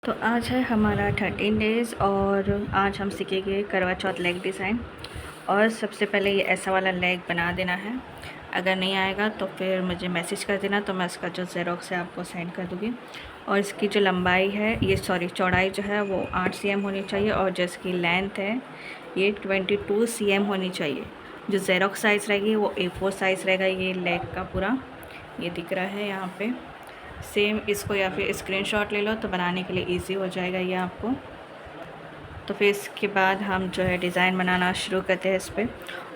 तो आज है हमारा 13 डेज़ और आज हम सीखेंगे करवा चौथ लेग डिज़ाइन। और सबसे पहले ये ऐसा वाला लेग बना देना है। अगर नहीं आएगा तो फिर मुझे मैसेज कर देना, तो मैं इसका जो ज़ेरोक्स है आपको सेंड कर दूँगी। और इसकी जो लंबाई है चौड़ाई जो है वो 8 cm होनी चाहिए, और जो इसकी लेंथ है ये 22 cm होनी चाहिए। जो ज़ेरोक्स साइज़ रहेगी वो A4 साइज़ रहेगा। ये लेग का पूरा ये दिख रहा है यहाँ पे। सेम इसको या फिर स्क्रीनशॉट ले लो तो बनाने के लिए इजी हो जाएगा ये आपको। तो फिर इसके बाद हम जो है डिज़ाइन बनाना शुरू करते हैं इस पर।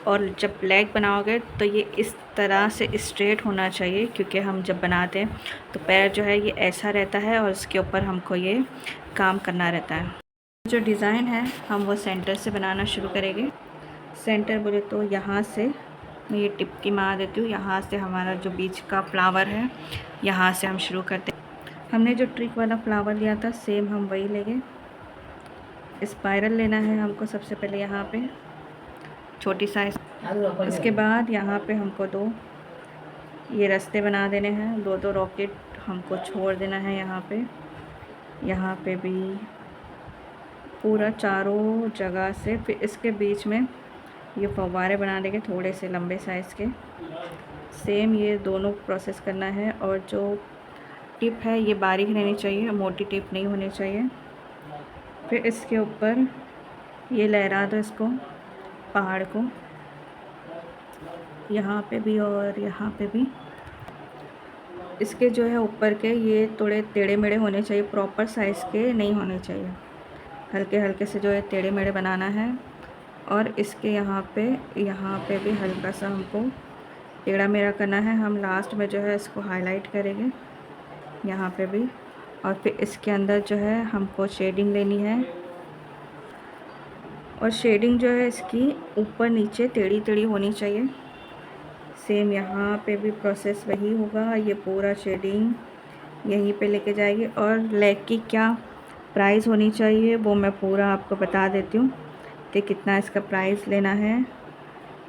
और जब लेग बनाओगे तो ये इस तरह से स्ट्रेट होना चाहिए, क्योंकि हम जब बनाते हैं तो पैर जो है ये ऐसा रहता है और इसके ऊपर हमको ये काम करना रहता है। जो डिज़ाइन है हम वो सेंटर से बनाना शुरू करेंगे। सेंटर बोले तो यहाँ से मैं ये टिप की मार देती हूँ। यहाँ से हमारा जो बीच का फ्लावर है यहाँ से हम शुरू करते हैं। हमने जो ट्रिक वाला फ्लावर लिया था सेम हम वही लेंगे। स्पाइरल लेना है हमको सबसे पहले यहाँ पे छोटी साइज। उसके बाद यहाँ पे हमको दो ये रास्ते बना देने हैं, दो रॉकेट हमको छोड़ देना है यहाँ पे भी पूरा चारों जगह से। फिर इसके बीच में ये फव्वारे बना देंगे थोड़े से लंबे साइज़ के। सेम ये दोनों प्रोसेस करना है। और जो टिप है ये बारीक रहनी चाहिए, मोटी टिप नहीं होनी चाहिए। फिर इसके ऊपर ये लहरा दो इसको, पहाड़ को, यहाँ पे भी और यहाँ पे भी। इसके जो है ऊपर के ये थोड़े टेढ़े मेढ़े होने चाहिए, प्रॉपर साइज़ के नहीं होने चाहिए। हल्के हल्के से जो है टेढ़े मेढ़े बनाना है। और इसके यहाँ पे भी हल्का सा हमको टेढ़ा मेढ़ा करना है। हम लास्ट में जो है इसको हाईलाइट करेंगे यहाँ पे भी। और फिर इसके अंदर जो है हमको शेडिंग लेनी है, और शेडिंग जो है इसकी ऊपर नीचे टेढ़ी टेढ़ी होनी चाहिए। सेम यहाँ पे भी प्रोसेस वही होगा। ये पूरा शेडिंग यहीं पे लेके जाएगी। और लेग की क्या प्राइस होनी चाहिए वो मैं पूरा आपको बता देती हूँ कि कितना इसका प्राइस लेना है।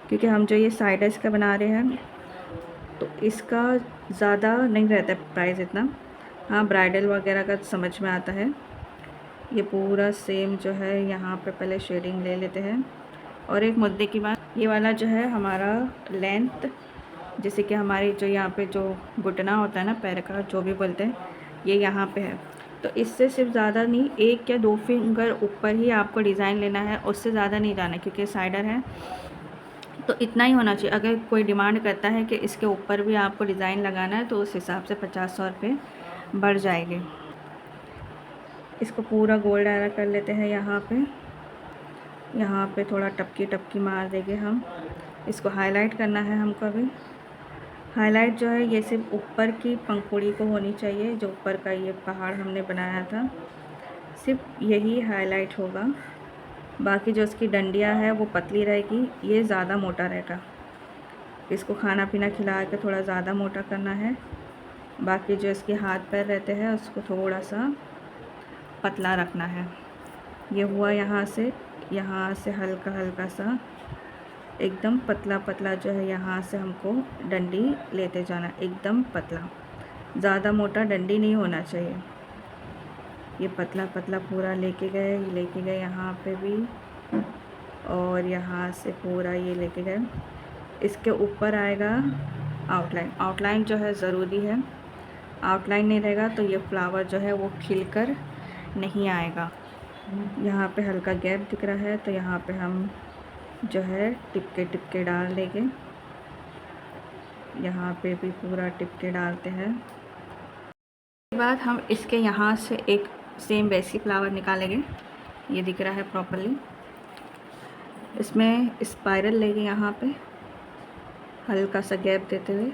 क्योंकि हम जो ये साइडर्स का बना रहे हैं तो इसका ज़्यादा नहीं रहता प्राइस इतना। हाँ, ब्राइडल वगैरह का समझ में आता है। ये पूरा सेम जो है यहाँ पे पहले शेडिंग ले लेते हैं। और एक मुद्दे की बात, ये वाला जो है हमारा लेंथ, जैसे कि हमारी जो यहाँ पे जो घुटना होता है ना पैर का, जो भी बोलते हैं, ये यहाँ पे है। तो इससे सिर्फ ज़्यादा नहीं, 1 या 2 फिंगर ऊपर ही आपको डिज़ाइन लेना है, उससे ज़्यादा नहीं जाना, क्योंकि साइडर है तो इतना ही होना चाहिए। अगर कोई डिमांड करता है कि इसके ऊपर भी आपको डिज़ाइन लगाना है तो उस हिसाब से 50-100 रुपये बढ़ जाएंगे। इसको पूरा गोल डायरा कर लेते हैं। यहाँ पे थोड़ा टपकी टपकी मार देंगे हम। इसको हाईलाइट करना है हमको अभी। हाईलाइट जो है ये सिर्फ ऊपर की पंखुड़ी को होनी चाहिए, जो ऊपर का ये पहाड़ हमने बनाया था सिर्फ यही हाईलाइट होगा। बाकी जो इसकी डंडियाँ है वो पतली रहेगी, ये ज़्यादा मोटा रहेगा। इसको खाना पीना खिला के थोड़ा ज़्यादा मोटा करना है। बाकी जो इसके हाथ पैर रहते हैं उसको थोड़ा सा पतला रखना है। ये हुआ यहाँ से हल्का हल्का सा एकदम पतला पतला जो है यहाँ से हमको डंडी लेते जाना, एकदम पतला, ज़्यादा मोटा डंडी नहीं होना चाहिए। ये पतला पतला पूरा लेके गए यहाँ पे भी, और यहाँ से पूरा ये लेके गए। इसके ऊपर आएगा आउटलाइन जो है ज़रूरी है। आउटलाइन नहीं रहेगा तो ये फ्लावर जो है वो खिलकर नहीं आएगा। यहाँ पे हल्का गैप दिख रहा है तो यहाँ पे हम जो है टिपके डाल देंगे। यहाँ पे भी पूरा टिपके डालते हैं। उसके बाद हम इसके यहाँ से एक सेम वैसी फ्लावर निकालेंगे। ये दिख रहा है प्रॉपरली। इसमें स्पाइरल लेंगे, यहाँ पे हल्का सा गैप देते हुए।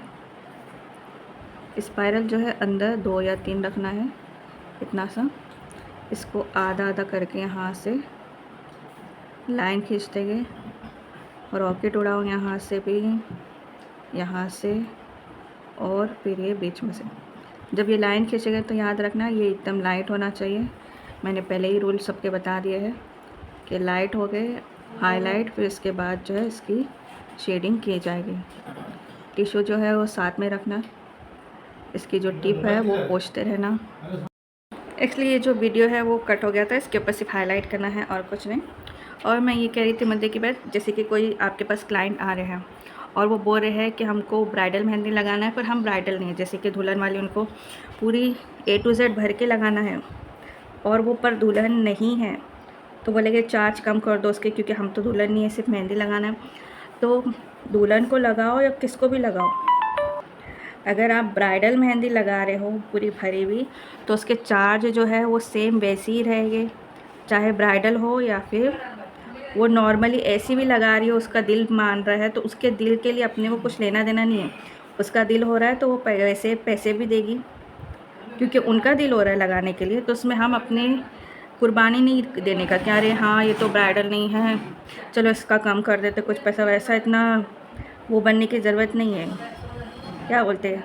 स्पाइरल जो है अंदर 2 या 3 रखना है, इतना सा। इसको आधा आधा करके यहाँ से लाइन खींच देंगे, और रॉकेट उड़ाओ यहाँ से भी, यहाँ से, और फिर ये बीच में से। जब ये लाइन खींचेगा तो याद रखना ये एकदम लाइट होना चाहिए। मैंने पहले ही रूल सबके बता दिए हैं कि लाइट हो गए हाईलाइट, फिर इसके बाद जो है इसकी शेडिंग की जाएगी। टिश्यू जो है वो साथ में रखना, इसकी जो टिप है वो पोंछते रहना। एक्चुअली ये जो वीडियो है वो कट हो गया था, इसके ऊपर सिर्फ हाईलाइट करना है और कुछ नहीं। और मैं ये कह रही थी मुद्दे की बात, जैसे कि कोई आपके पास क्लाइंट आ रहे हैं और वो बोल रहे हैं कि हमको ब्राइडल मेहंदी लगाना है, पर हम ब्राइडल नहीं है, जैसे कि दुल्हन वाली उनको पूरी A to Z भर के लगाना है और वो पर दुल्हन नहीं है, तो बोलेंगे चार्ज कम कर दो उसके, क्योंकि हम तो दुल्हन नहीं है, सिर्फ मेहंदी लगाना है। तो दुल्हन को लगाओ या किसको भी लगाओ, अगर आप ब्राइडल मेहंदी लगा रहे हो पूरी भरी हुई, तो उसके चार्ज जो है वो सेम वैसे ही रहेंगे, चाहे ब्राइडल हो या फिर वो नॉर्मली ऐसी भी लगा रही हो, उसका दिल मान रहा है, तो उसके दिल के लिए अपने को कुछ लेना देना नहीं है। उसका दिल हो रहा है तो वो वैसे पैसे भी देगी, क्योंकि उनका दिल हो रहा है लगाने के लिए। तो उसमें हम अपने कुर्बानी नहीं देने का, क्या अरे हाँ ये तो ब्राइडल नहीं है, चलो इसका कम कर देते कुछ पैसा, वैसा इतना वो बनने की ज़रूरत नहीं है, क्या बोलते हैं,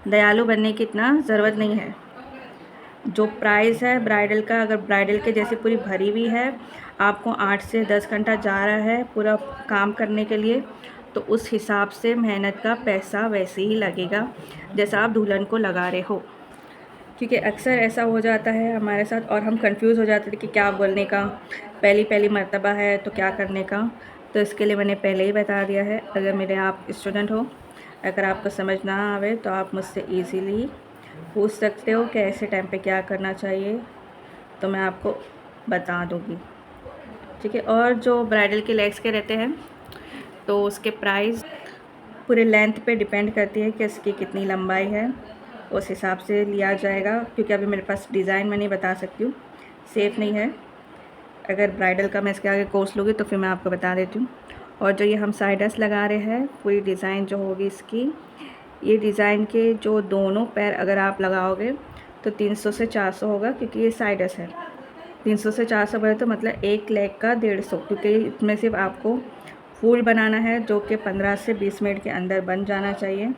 दयालु बनने की इतना ज़रूरत नहीं है। जो प्राइस है ब्राइडल का, अगर ब्राइडल के जैसे पूरी भरी हुई है, आपको 8 से 10 घंटा जा रहा है पूरा काम करने के लिए, तो उस हिसाब से मेहनत का पैसा वैसे ही लगेगा जैसा आप दुल्हन को लगा रहे हो। क्योंकि अक्सर ऐसा हो जाता है हमारे साथ और हम कंफ्यूज हो जाते थे कि क्या बोलने का, पहली मर्तबा है तो क्या करने का। तो इसके लिए मैंने पहले ही बता दिया है। अगर मेरे आप स्टूडेंट हो, अगर आपको समझ ना आवे तो आप मुझसे इजीली पूछ सकते हो कि ऐसे टाइम पे क्या करना चाहिए, तो मैं आपको बता दूँगी, ठीक है। और जो ब्राइडल के लेग्स के रहते हैं तो उसके प्राइस पूरे लेंथ पे डिपेंड करती है कि इसकी कितनी लंबाई है, उस हिसाब से लिया जाएगा। क्योंकि अभी मेरे पास डिज़ाइन मैं नहीं बता सकती हूँ, सेफ़ नहीं है। अगर ब्राइडल का मैं इसके आगे कोर्स लूँगी तो फिर मैं आपको बता देती हूँ। और जो ये हम साइडर्स लगा रहे हैं, पूरी डिज़ाइन जो होगी इसकी, ये डिज़ाइन के जो दोनों पैर अगर आप लगाओगे तो 300 से 400 होगा, क्योंकि ये साइडर्स है। 300 से 400 बोले तो मतलब एक लेग का 150, क्योंकि इसमें सिर्फ आपको फूल बनाना है जो कि 15 से 20 मिनट के अंदर बन जाना चाहिए।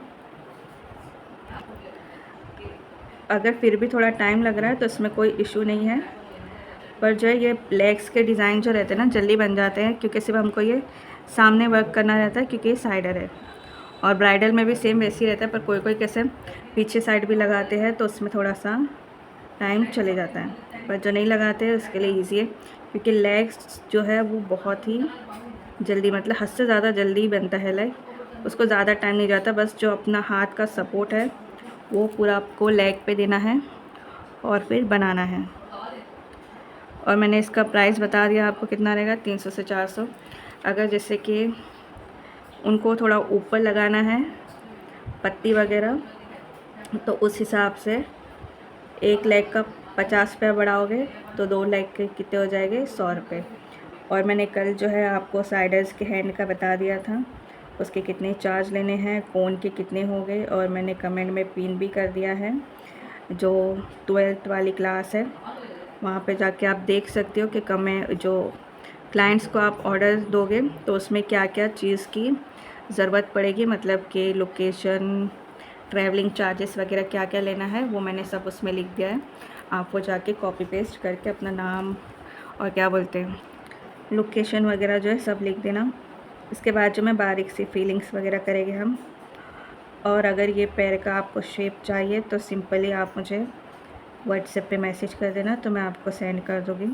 अगर फिर भी थोड़ा टाइम लग रहा है तो इसमें कोई इशू नहीं है, पर जो है ये लेग्स के डिज़ाइन जो रहते हैं ना जल्दी बन जाते हैं, क्योंकि सिर्फ हमको ये सामने वर्क करना रहता है, क्योंकि ये साइडर है। और ब्राइडल में भी सेम वैसे ही रहता है, पर कोई कोई कैसे पीछे साइड भी लगाते हैं तो उसमें थोड़ा सा टाइम चले जाता है, पर जो नहीं लगाते हैं उसके लिए ईजी है, क्योंकि लेग्स जो है वो बहुत ही जल्दी, मतलब हद से ज़्यादा जल्दी बनता है लेग, उसको ज़्यादा टाइम नहीं जाता। बस जो अपना हाथ का सपोर्ट है वो पूरा आपको लेग पे देना है और फिर बनाना है। और मैंने इसका प्राइस बता दिया आपको कितना रहेगा, 300 से 400। अगर जैसे कि उनको थोड़ा ऊपर लगाना है पत्ती वगैरह, तो उस हिसाब से एक लेग का 50 रुपये बढ़ाओगे तो 2 लेग के कितने हो जाएंगे, 100 रुपये। और मैंने कल जो है आपको साइडर्स के हैंड का बता दिया था, उसके कितने चार्ज लेने हैं, कोन के कितने हो गए, और मैंने कमेंट में पिन भी कर दिया है। जो 12th वाली क्लास है वहाँ पे जाके आप देख सकते हो कि जो क्लाइंट्स को आप ऑर्डर दोगे तो उसमें क्या क्या चीज़ की ज़रूरत पड़ेगी, मतलब कि लोकेशन, ट्रैवलिंग चार्जेस वगैरह क्या क्या लेना है, वो मैंने सब उसमें लिख दिया है। आप वो जाके कॉपी पेस्ट करके अपना नाम और क्या बोलते हैं लोकेशन वगैरह जो है सब लिख देना। इसके बाद जो मैं बारीक सी फीलिंग्स वगैरह करेंगे हम। और अगर ये पैर का आपको शेप चाहिए तो सिंपली आप मुझे व्हाट्सएप पे मैसेज कर देना, तो मैं आपको सेंड कर दूँगी,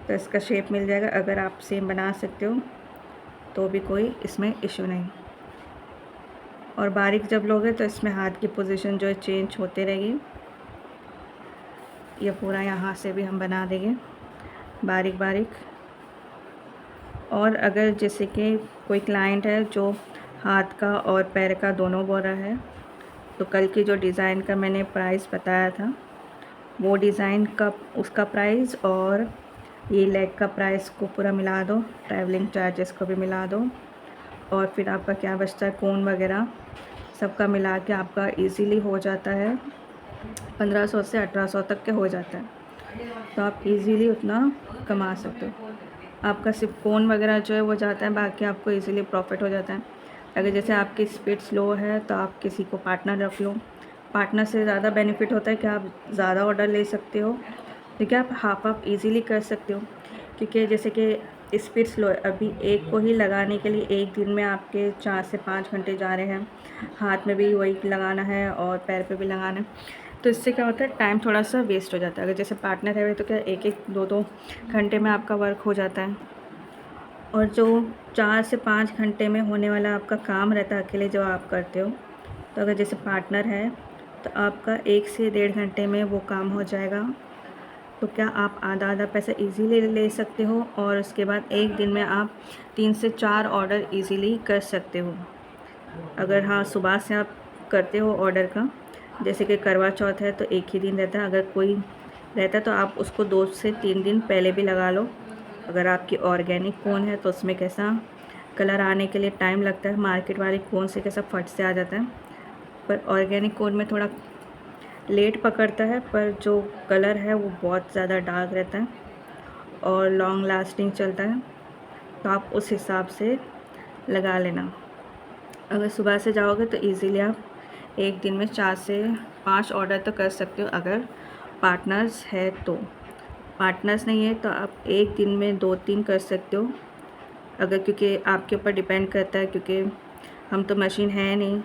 तो इसका शेप मिल जाएगा। अगर आप सेम बना सकते हो तो भी कोई इसमें इशू नहीं। और बारीक जब लोगे तो इसमें हाथ की पोजीशन जो है चेंज होते रहेगी। ये पूरा यहाँ से भी हम बना देंगे बारीक बारीक। और अगर जैसे कि कोई क्लाइंट है जो हाथ का और पैर का दोनों बोल रहा है, तो कल की जो डिज़ाइन का मैंने प्राइस बताया था वो डिज़ाइन का उसका प्राइस और ये लेग का प्राइस को पूरा मिला दो, ट्रैवलिंग चार्जेस को भी मिला दो, और फिर आपका क्या बचता है कोन वगैरह सबका मिला के आपका इजीली हो जाता है 1500 से 1800 तक के हो जाता है। तो आप इजीली उतना कमा सकते हो। आपका सिर्फ कोन वगैरह जो है वो जाता है, बाकी आपको इजीली प्रॉफिट हो जाता है। अगर जैसे आपकी स्पीड स्लो है तो आप किसी को पार्टनर रख लो, पार्टनर से ज़्यादा बेनिफिट होता है कि आप ज़्यादा ऑर्डर ले सकते हो, क्योंकि आप हाफ इजीली कर सकते हो। क्योंकि जैसे कि स्पीड स्लो है, अभी एक को ही लगाने के लिए एक दिन में आपके 4 से 5 घंटे जा रहे हैं, हाथ में भी वही लगाना है और पैर पे भी लगाना है। तो इससे क्या होता है, टाइम थोड़ा सा वेस्ट हो जाता है। अगर जैसे पार्टनर है तो क्या 1-1 2-2 घंटे में आपका वर्क हो जाता है। और जो 4 से 5 घंटे में होने वाला आपका काम रहता है अकेले जो आप करते हो, तो अगर जैसे पार्टनर है तो आपका 1 से 1.5 घंटे में वो काम हो जाएगा। तो क्या आप आधा-आधा पैसा ईज़िली ले सकते हो और उसके बाद एक दिन में आप 3 से 4 ऑर्डर ईज़िली कर सकते हो। अगर हाँ, सुबह से आप करते हो ऑर्डर का, जैसे कि करवा चौथ है तो एक ही दिन रहता है, अगर कोई रहता है तो आप उसको 2 से 3 दिन पहले भी लगा लो। अगर आपकी ऑर्गेनिक कोन है तो उसमें कैसा कलर आने के लिए टाइम लगता है, मार्केट वाली कोन से कैसा फट से आ जाता है, पर ऑर्गेनिक कोन में थोड़ा लेट पकड़ता है, पर जो कलर है वो बहुत ज़्यादा डार्क रहता है और लॉन्ग लास्टिंग चलता है। तो आप उस हिसाब से लगा लेना। अगर सुबह से जाओगे तो इजीली आप एक दिन में 4 से 5 ऑर्डर तो कर सकते हो, अगर पार्टनर्स है तो। पार्टनर्स नहीं है तो आप एक दिन में 2-3 कर सकते हो, अगर, क्योंकि आपके ऊपर डिपेंड करता है, क्योंकि हम तो मशीन है नहीं,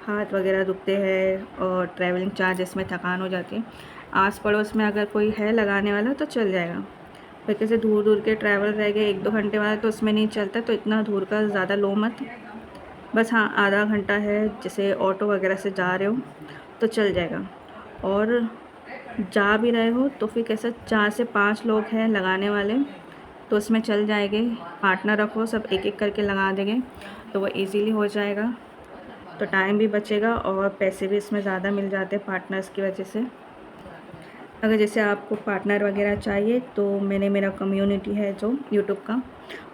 हाथ वगैरह दुखते हैं और ट्रैवलिंग चार्जेस में थकान हो जाती है। आस पड़ोस में अगर कोई है लगाने वाला तो चल जाएगा, पर कैसे दूर दूर के ट्रैवल रह गए 1-2 घंटे वाला तो उसमें नहीं चलता, तो इतना दूर का ज़्यादा लो मत। बस हाँ, आधा घंटा है, जैसे ऑटो वगैरह से जा रहे हो तो चल जाएगा। और जा भी रहे हो तो फिर कैसा 4 से 5 लोग हैं लगाने वाले तो उसमें चल जाएंगे। पार्टनर रखो, सब एक एक करके लगा देंगे तो वो इजीली हो जाएगा, तो टाइम भी बचेगा और पैसे भी इसमें ज़्यादा मिल जाते हैं पार्टनर्स की वजह से। अगर जैसे आपको पार्टनर वगैरह चाहिए तो मेरा कम्युनिटी है जो यूट्यूब का,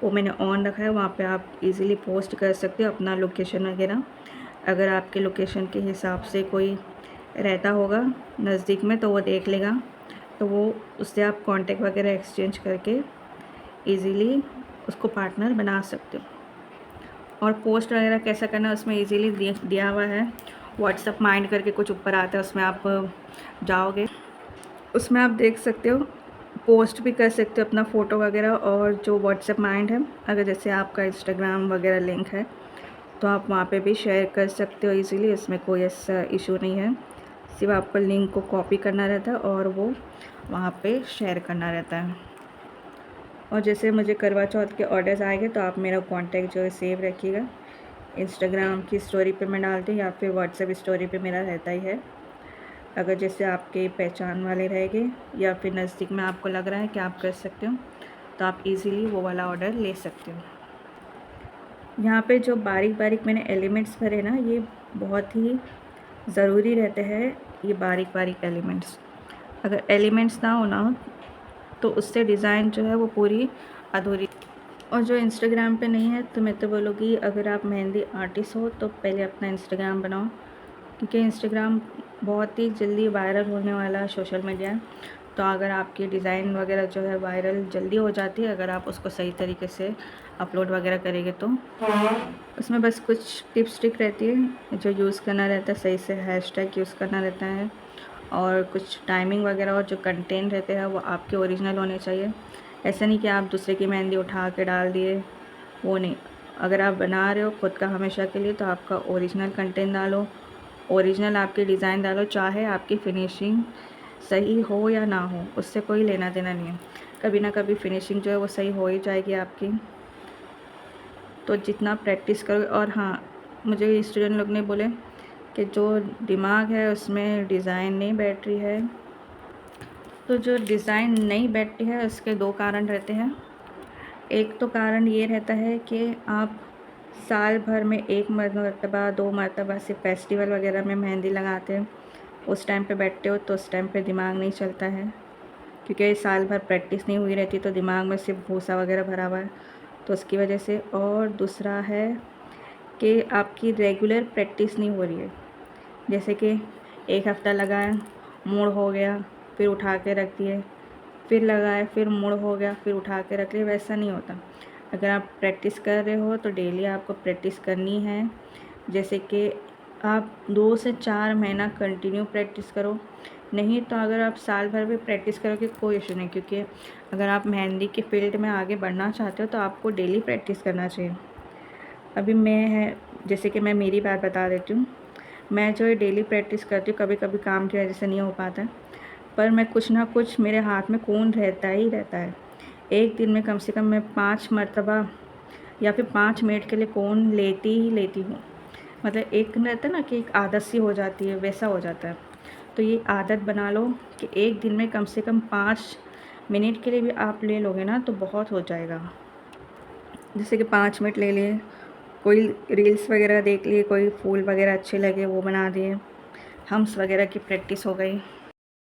वो मैंने ऑन रखा है, वहाँ पे आप इजीली पोस्ट कर सकते हो अपना लोकेशन वगैरह। अगर आपके लोकेशन के हिसाब से कोई रहता होगा नज़दीक में तो वो देख लेगा, तो वो उससे आप कांटेक्ट वगैरह एक्सचेंज करके इजीली उसको पार्टनर बना सकते हो। और पोस्ट वगैरह कैसा करना है उसमें इजीली दिया हुआ है। व्हाट्सअप माइंड करके कुछ ऊपर आता है, उसमें आप जाओगे, उसमें आप देख सकते हो, पोस्ट भी कर सकते हो अपना फ़ोटो वगैरह। और जो व्हाट्सएप माइंड है, अगर जैसे आपका इंस्टाग्राम वगैरह लिंक है तो आप वहाँ पे भी शेयर कर सकते हो इजीली, इसमें कोई ऐसा इशू नहीं है। सिर्फ आपको लिंक को कॉपी करना रहता है और वो वहाँ पे शेयर करना रहता है। और जैसे मुझे करवा चौथ के ऑर्डर्स आएंगे तो आप मेरा कॉन्टैक्ट जो है सेव रखिएगा। इंस्टाग्राम की स्टोरी पे मैं डालती हूँ या फिर व्हाट्सएप स्टोरी पे मेरा रहता ही है। अगर जैसे आपके पहचान वाले रहेंगे या फिर नज़दीक में आपको लग रहा है कि आप कर सकते हो तो आप इजीली वो वाला ऑर्डर ले सकते हो। यहाँ पे जो बारीक बारीक मैंने एलिमेंट्स भरे ना, ये बहुत ही ज़रूरी रहते हैं, ये बारीक बारीक एलिमेंट्स। अगर एलिमेंट्स ना होना हो तो उससे डिज़ाइन जो है वो पूरी अधूरी। और जो इंस्टाग्राम पे नहीं है तो मैं तो बोलूँगी, अगर आप मेहंदी आर्टिस्ट हो तो पहले अपना इंस्टाग्राम बनाओ, क्योंकि इंस्टाग्राम बहुत ही जल्दी वायरल होने वाला सोशल मीडिया है। तो अगर आपकी डिज़ाइन वगैरह जो है वायरल जल्दी हो जाती है, अगर आप उसको सही तरीके से अपलोड वगैरह करेंगे तो। उसमें बस कुछ टिप्स ट्रिक रहती है जो यूज़ करना रहता है, सही से हैशटैग यूज़ करना रहता है, और कुछ टाइमिंग वगैरह, और जो कंटेंट रहते हैं वो आपके ओरिजिनल होने चाहिए। ऐसा नहीं कि आप दूसरे की मेहंदी उठा के डाल दिए, वो नहीं। अगर आप बना रहे हो खुद का हमेशा के लिए तो आपका ओरिजिनल कंटेंट डालो, ओरिजिनल आपकी डिज़ाइन डालो, चाहे आपकी फिनिशिंग सही हो या ना हो, उससे कोई लेना देना नहीं है। कभी ना कभी फिनिशिंग जो है वो सही हो ही जाएगी आपकी। तो जितना प्रैक्टिस करो। और हाँ, मुझे स्टूडेंट लोग ने बोले कि जो दिमाग है उसमें डिज़ाइन नहीं बैठ रही है, तो जो डिज़ाइन नहीं बैठती है उसके 2 कारण रहते हैं। एक तो कारण ये रहता है कि आप साल भर में 1 मरतबा 2 मरतबा से फेस्टिवल वगैरह में मेहंदी लगाते हैं, उस टाइम पे बैठते हो तो उस टाइम पे दिमाग नहीं चलता है, क्योंकि साल भर प्रैक्टिस नहीं हुई रहती तो दिमाग में सिर्फ भूसा वगैरह भरा हुआ है, तो उसकी वजह से। और दूसरा है कि आपकी रेगुलर प्रैक्टिस नहीं हो रही है, जैसे कि एक हफ़्ता लगाया, मूड हो गया, फिर उठा के रख दिए, फिर लगाए, फिर मूड हो गया, फिर उठा के रख लिए, वैसा नहीं होता। अगर आप प्रैक्टिस कर रहे हो तो डेली आपको प्रैक्टिस करनी है। जैसे कि आप 2 से 4 महीना कंटिन्यू प्रैक्टिस करो, नहीं तो अगर आप साल भर भी प्रैक्टिस करोगे कोई इशू नहीं, क्योंकि अगर आप मेहंदी के फील्ड में आगे बढ़ना चाहते हो तो आपको डेली प्रैक्टिस करना चाहिए। अभी मैं है, जैसे कि मैं मेरी बात बता देती हूँ। मैं जो है डेली प्रैक्टिस करती हूँ, कभी कभी काम की वजह से नहीं हो पाता है, पर मैं कुछ ना कुछ मेरे हाथ में कोन रहता ही रहता है। एक दिन में कम से कम मैं 5 मरतबा या फिर 5 मिनट के लिए कोन लेती ही लेती हूँ। मतलब एक रहता है ना कि एक आदत सी हो जाती है, वैसा हो जाता है। तो ये आदत बना लो कि एक दिन में कम से कम 5 मिनट के लिए भी आप ले लोगे ना तो बहुत हो जाएगा। जैसे कि 5 मिनट ले लिए, कोई रील्स वगैरह देख लिए, कोई फूल वगैरह अच्छे लगे वो बना दिए, हम्स वगैरह की प्रैक्टिस हो गई।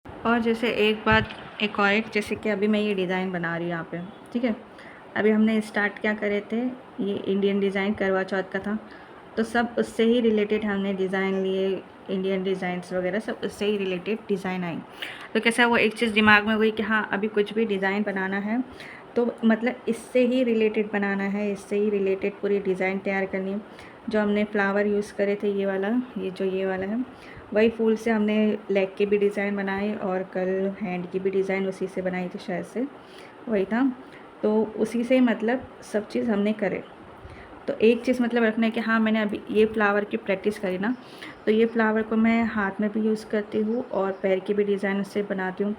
और जैसे एक और एक जैसे कि अभी मैं ये डिज़ाइन बना रही हूँ यहाँ पे, ठीक है। अभी हमने स्टार्ट क्या करे थे, ये इंडियन डिज़ाइन करवा चौथ का था, तो सब उससे ही रिलेटेड हमने डिज़ाइन लिए, इंडियन डिज़ाइंस वगैरह सब उससे ही रिलेटेड डिज़ाइन आई। तो कैसा वो एक चीज़ दिमाग में हुई कि हाँ अभी कुछ भी डिज़ाइन बनाना है तो मतलब इससे ही रिलेटेड बनाना है, इससे ही रिलेटेड पूरी डिज़ाइन तैयार करनी है। जो हमने फ्लावर यूज़ करे थे ये वाला है, वही फूल से हमने लेग की भी डिज़ाइन बनाई और कल हैंड की भी डिज़ाइन उसी से बनाई थी, शायद से वही था। तो उसी से मतलब सब चीज़ हमने करे। तो एक चीज़ मतलब रखना है कि हाँ मैंने अभी ये फ्लावर की प्रैक्टिस करी ना, तो ये फ्लावर को मैं हाथ में भी यूज़ करती हूँ और पैर की भी डिज़ाइन उससे बनाती हूँ।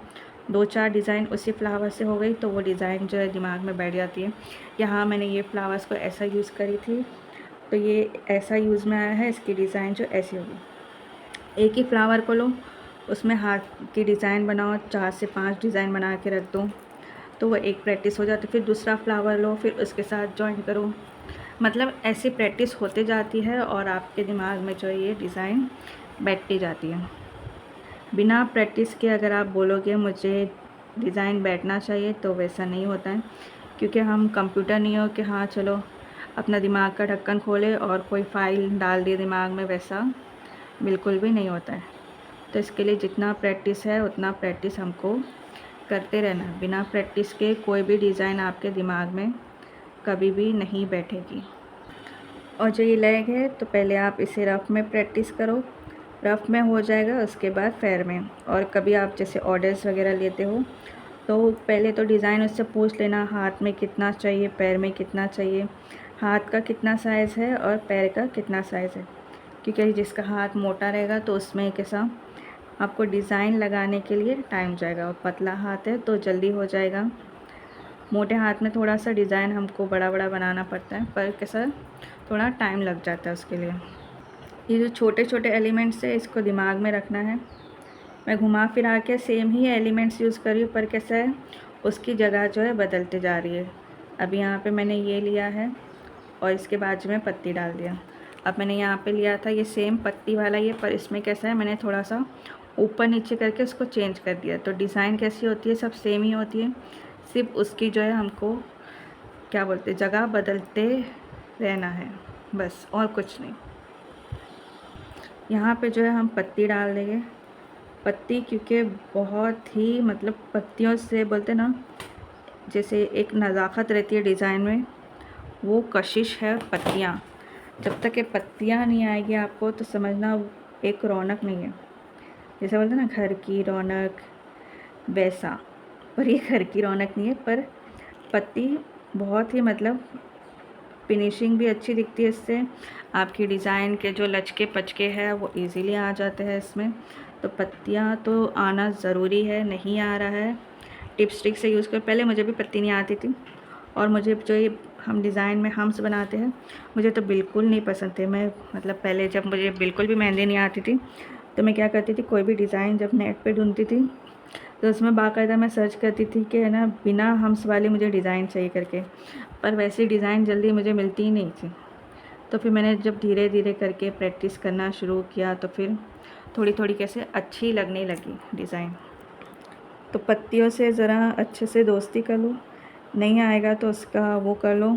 2-4 डिज़ाइन उसी फ्लावर से हो गई तो वो डिज़ाइन जो है दिमाग में बैठ जाती है कि हाँ मैंने ये फ्लावर्स को ऐसा यूज़ करी थी, तो ये ऐसा यूज़ में आया है, इसकी डिज़ाइन जो ऐसी होगी। एक ही फ्लावर को लो, उसमें हाथ की डिज़ाइन बनाओ, 4 से 5 डिज़ाइन बना के रख दो, तो वो एक प्रैक्टिस हो जाती है। फिर दूसरा फ्लावर लो, फिर उसके साथ जॉइन करो, मतलब ऐसी प्रैक्टिस होती जाती है और आपके दिमाग में जो ये डिज़ाइन बैठती जाती है। बिना प्रैक्टिस के अगर आप बोलोगे मुझे डिज़ाइन बैठना चाहिए तो वैसा नहीं होता है, क्योंकि हम कंप्यूटर नहीं हो कि हाँ चलो अपना दिमाग का ढक्कन खोले और कोई फाइल डाल दिए दिमाग में, वैसा बिल्कुल भी नहीं होता है। तो इसके लिए जितना प्रैक्टिस है उतना प्रैक्टिस हमको करते रहना है। बिना प्रैक्टिस के कोई भी डिज़ाइन आपके दिमाग में कभी भी नहीं बैठेगी। और जो ये लेग है तो पहले आप इसे रफ़ में प्रैक्टिस करो, रफ़ में हो जाएगा उसके बाद फेयर में। और कभी आप जैसे ऑर्डर्स वगैरह लेते हो तो पहले तो डिज़ाइन उससे पूछ लेना, हाथ में कितना चाहिए, पैर में कितना चाहिए, हाथ का कितना साइज़ है और पैर का कितना साइज़ है। क्योंकि जिसका हाथ मोटा रहेगा तो उसमें कैसा आपको डिज़ाइन लगाने के लिए टाइम जाएगा, और पतला हाथ है तो जल्दी हो जाएगा। मोटे हाथ में थोड़ा सा डिज़ाइन हमको बड़ा बड़ा बनाना पड़ता है, पर कैसा थोड़ा टाइम लग जाता है उसके लिए। ये जो छोटे छोटे एलिमेंट्स है इसको दिमाग में रखना है। मैं घुमा फिरा के सेम ही एलिमेंट्स यूज़ कर रही हूँ, पर कैसा है उसकी जगह जो है बदलते जा रही है। अभी यहाँ पे मैंने ये लिया है और इसके बाजू में पत्ती डाल दिया। अब मैंने यहाँ पे लिया था ये सेम पत्ती वाला ये, पर इसमें कैसा है मैंने थोड़ा सा ऊपर नीचे करके उसको चेंज कर दिया। तो डिज़ाइन कैसी होती है, सब सेम ही होती है, सिर्फ उसकी जो है हमको क्या बोलते जगह बदलते रहना है, बस और कुछ नहीं। यहाँ पे जो है हम पत्ती डाल देंगे। पत्ती क्योंकि बहुत ही मतलब पत्तियों से बोलते ना जैसे एक नज़ाकत रहती है डिज़ाइन में, वो कशिश है पत्तियाँ। जब तक ये पत्तियाँ नहीं आएगी आपको तो समझना एक रौनक नहीं है। जैसे बोलते ना घर की रौनक, वैसा, पर ये घर की रौनक नहीं है। पर पत्ती बहुत ही मतलब फिनिशिंग भी अच्छी दिखती है इससे, आपकी डिज़ाइन के जो लचके पचके हैं वो इजीली आ जाते हैं इसमें। तो पत्तियाँ तो आना ज़रूरी है, नहीं आ रहा है टिप्स ट्रिक से यूज़ कर। पहले मुझे भी पत्ती नहीं आती थी, और मुझे जो ये हम डिज़ाइन में हम्स बनाते हैं मुझे तो बिल्कुल नहीं पसंद थे। मैं मतलब पहले जब मुझे बिल्कुल भी मेहंदी नहीं आती थी तो मैं क्या करती थी, कोई भी डिज़ाइन जब नेट पे ढूंढती थी तो उसमें बाकायदा मैं सर्च करती थी कि है ना बिना हम्स वाली मुझे डिज़ाइन चाहिए करके, पर वैसी डिज़ाइन जल्दी मुझे मिलती ही नहीं थी। तो फिर मैंने जब धीरे धीरे करके प्रैक्टिस करना शुरू किया तो फिर थोड़ी थोड़ी कैसे अच्छी लगने लगी डिज़ाइन। तो पत्तियों से ज़रा अच्छे से दोस्ती कर लो, नहीं आएगा तो उसका वो कर लो।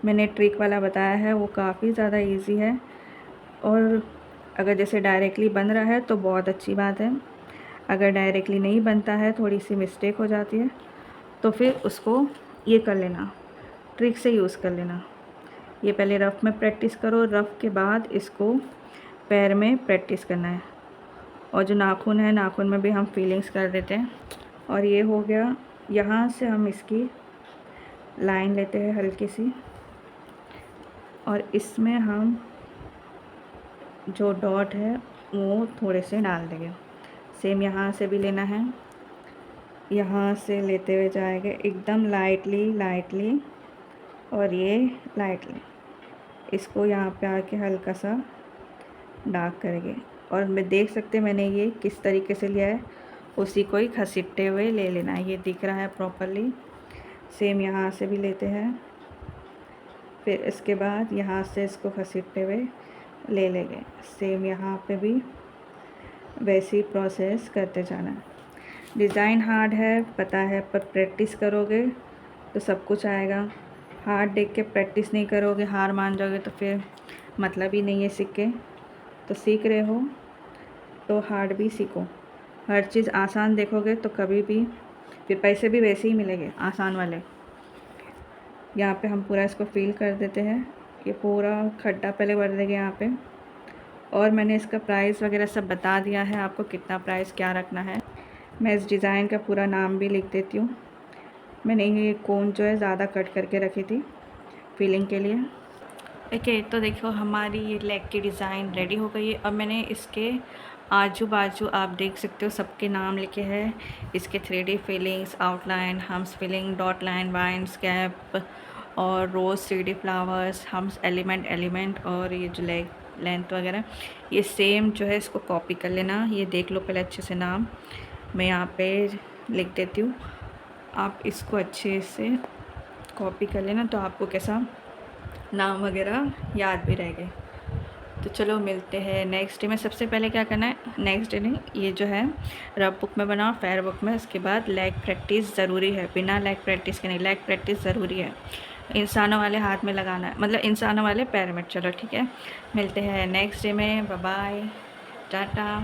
मैंने ट्रिक वाला बताया है, वो काफ़ी ज़्यादा इजी है। और अगर जैसे डायरेक्टली बन रहा है तो बहुत अच्छी बात है, अगर डायरेक्टली नहीं बनता है, थोड़ी सी मिस्टेक हो जाती है, तो फिर उसको ये कर लेना, ट्रिक से यूज़ कर लेना। ये पहले रफ़ में प्रैक्टिस करो, रफ़ के बाद इसको पैर में प्रैक्टिस करना है। और जो नाखून है, नाखून में भी हम फीलिंग्स कर देते हैं। और ये हो गया, यहाँ से हम इसकी लाइन लेते हैं हल्की सी, और इसमें हम जो डॉट है वो थोड़े से डाल देंगे। सेम यहाँ से भी लेना है, यहाँ से लेते हुए जाएंगे एकदम लाइटली और ये लाइटली इसको यहाँ पे आके हल्का सा डार्क करेंगे। और मैं देख सकते हैं मैंने ये किस तरीके से लिया है, उसी को ही घसीटते हुए ले लेना है। ये दिख रहा है प्रॉपरली। सेम यहाँ से भी लेते हैं, फिर इसके बाद यहाँ से इसको घसीटते हुए ले लेंगे। सेम यहाँ पे भी वैसी प्रोसेस करते जाना है। डिज़ाइन हार्ड है पता है, पर प्रैक्टिस करोगे तो सब कुछ आएगा। हार्ड देख के प्रैक्टिस नहीं करोगे, हार मान जाओगे तो फिर मतलब ही नहीं है सीख के। तो सीख रहे हो तो हार्ड भी सीखो। हर चीज़ आसान देखोगे तो कभी भी फिर पैसे भी वैसे ही मिलेंगे आसान वाले। यहाँ पे हम पूरा इसको फिल कर देते हैं। ये पूरा खड्डा पहले भर देंगे यहाँ पे। और मैंने इसका प्राइस वगैरह सब बता दिया है आपको, कितना प्राइस क्या रखना है। मैं इस डिज़ाइन का पूरा नाम भी लिख देती हूँ। मैंने ये कोन जो है ज़्यादा कट करके रखी थी फिलिंग के लिए। ओके, तो देखो हमारी ये लेग की डिज़ाइन रेडी हो गई है। अब मैंने इसके आजू बाजू आप देख सकते हो सबके नाम लिखे हैं। इसके 3D fillings, outline, hums filling, dot line, vines, cap और rose 3D flowers, hums, element और ये जो लेग लेंथ वगैरह ये सेम जो है इसको कॉपी कर लेना। ये देख लो पहले अच्छे से नाम मैं यहाँ पे लिख देती हूँ, आप इसको अच्छे से कॉपी कर लेना तो आपको कैसा नाम वगैरह याद भी रहेंगे। तो चलो मिलते हैं नेक्स्ट डे में। सबसे पहले क्या करना है, नेक्स्ट डे नहीं, ये जो है रफ बुक में बनाओ, फेयर बुक में। उसके बाद लेग प्रैक्टिस ज़रूरी है, बिना लेग प्रैक्टिस के नहीं, लेग प्रैक्टिस ज़रूरी है। इंसानों वाले हाथ में लगाना है, मतलब इंसानों वाले पैर में। चलो ठीक है, मिलते हैं नेक्स्ट डे में। Bye bye, Tata.